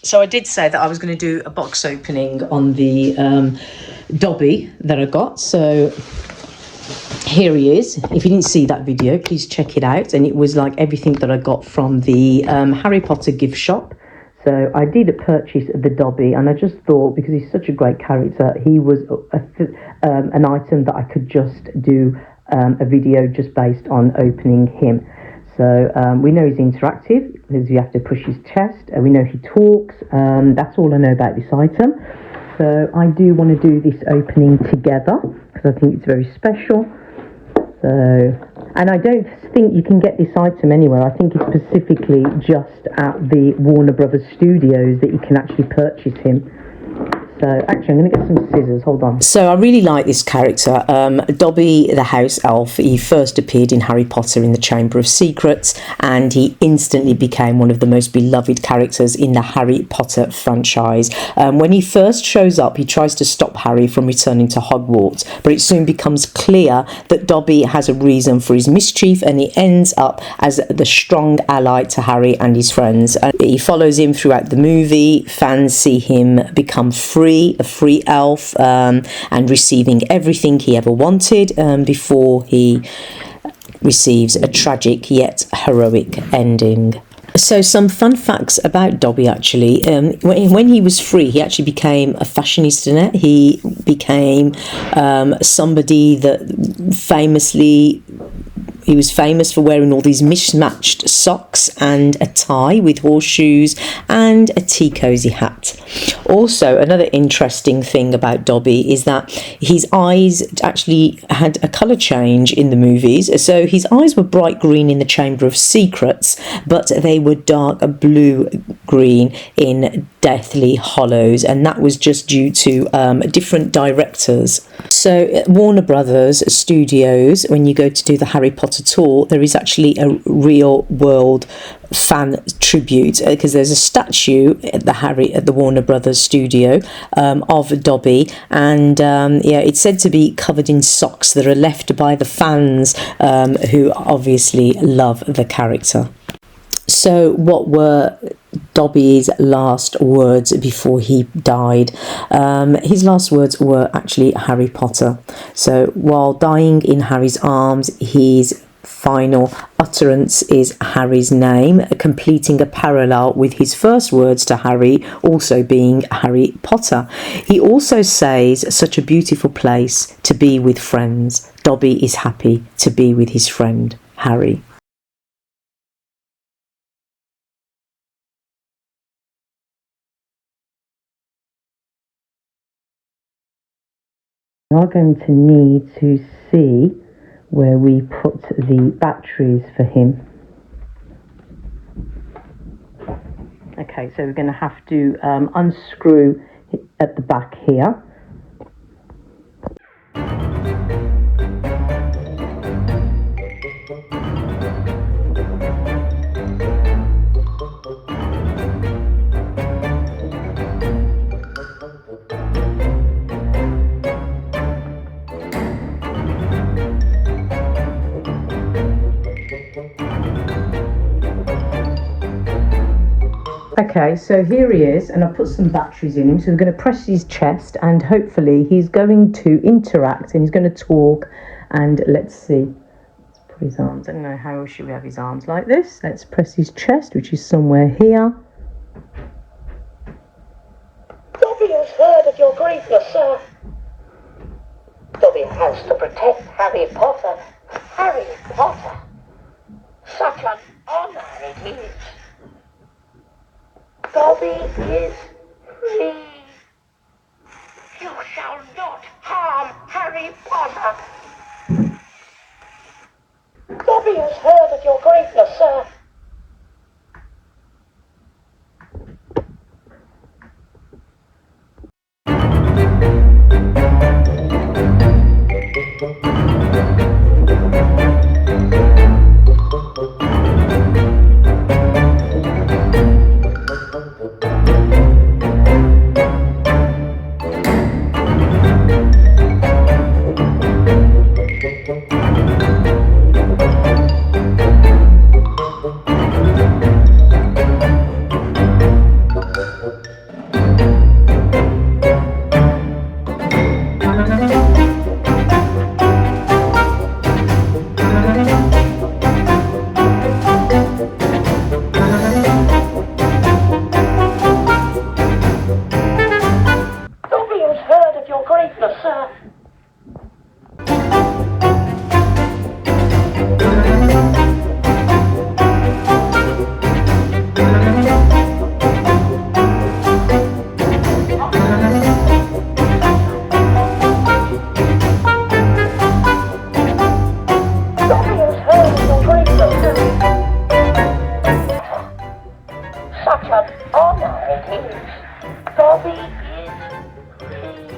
So I did say that I was going to do a box opening on the Dobby that I got. So here he is. If you didn't see that video, please check it out. And it was like everything that I got from the Harry Potter gift shop. So I did purchase the Dobby, and I just thought, because he's such a great character, he was an item that I could just do a video just based on opening him. So we know he's interactive because you have to push his chest. We know he talks. That's all I know about this item. So I do want to do this opening together because I think it's very special. So, and I don't think you can get this item anywhere. I think it's specifically just at the Warner Brothers Studios that you can actually purchase him. So actually, I'm going to get some scissors. Hold on. So I really like this character. Dobby the house elf. He first appeared in Harry Potter in the Chamber of Secrets, and he instantly became one of the most beloved characters in the Harry Potter franchise. When he first shows up, he tries to stop Harry from returning to Hogwarts, but it soon becomes clear that Dobby has a reason for his mischief, and he ends up as the strong ally to Harry and his friends. He follows him throughout the movie. Fans see him become a free elf, and receiving everything he ever wanted before he receives a tragic yet heroic ending. So some fun facts about Dobby actually. When he was free, he actually became a fashionista. He became somebody that he was famous for wearing all these mismatched socks and a tie with horseshoes and a tea cosy hat. Also, another interesting thing about Dobby is that his eyes actually had a colour change in the movies. So his eyes were bright green in the Chamber of Secrets, but they were dark blue-green in Deathly Hollows, and that was just due to different directors. So Warner Brothers Studios, when you go to do the Harry Potter tour, there is actually a real world fan tribute because there's a statue at the Warner Brothers studio of Dobby, and it's said to be covered in socks that are left by the fans who obviously love the character. So what were Dobby's last words before he died? His last words were actually Harry Potter. So while dying in Harry's arms, his final utterance is Harry's name, completing a parallel with his first words to Harry also being Harry Potter. He also says, "Such a beautiful place to be with friends. Dobby is happy to be with his friend Harry." We are going to need to see where we put the batteries for him. Okay, so we're going to have to unscrew at the back here. Okay, so here he is, and I've put some batteries in him. So we're going to press his chest, and hopefully he's going to interact and he's going to talk. And let's see. Let's put his arms. I don't know how should we have his arms like this. Let's press his chest, which is somewhere here. Dobby has heard of your greatness, sir. Dobby has to protect Harry Potter. Harry Potter. Such an honour it is. Dobby is free. You shall not harm Harry Potter. Dobby Dobby has heard of your greatness, sir. Dobby has heard of your greatness, sir. Dobby has heard of your greatness, sir. Such an honor it is. Dobby is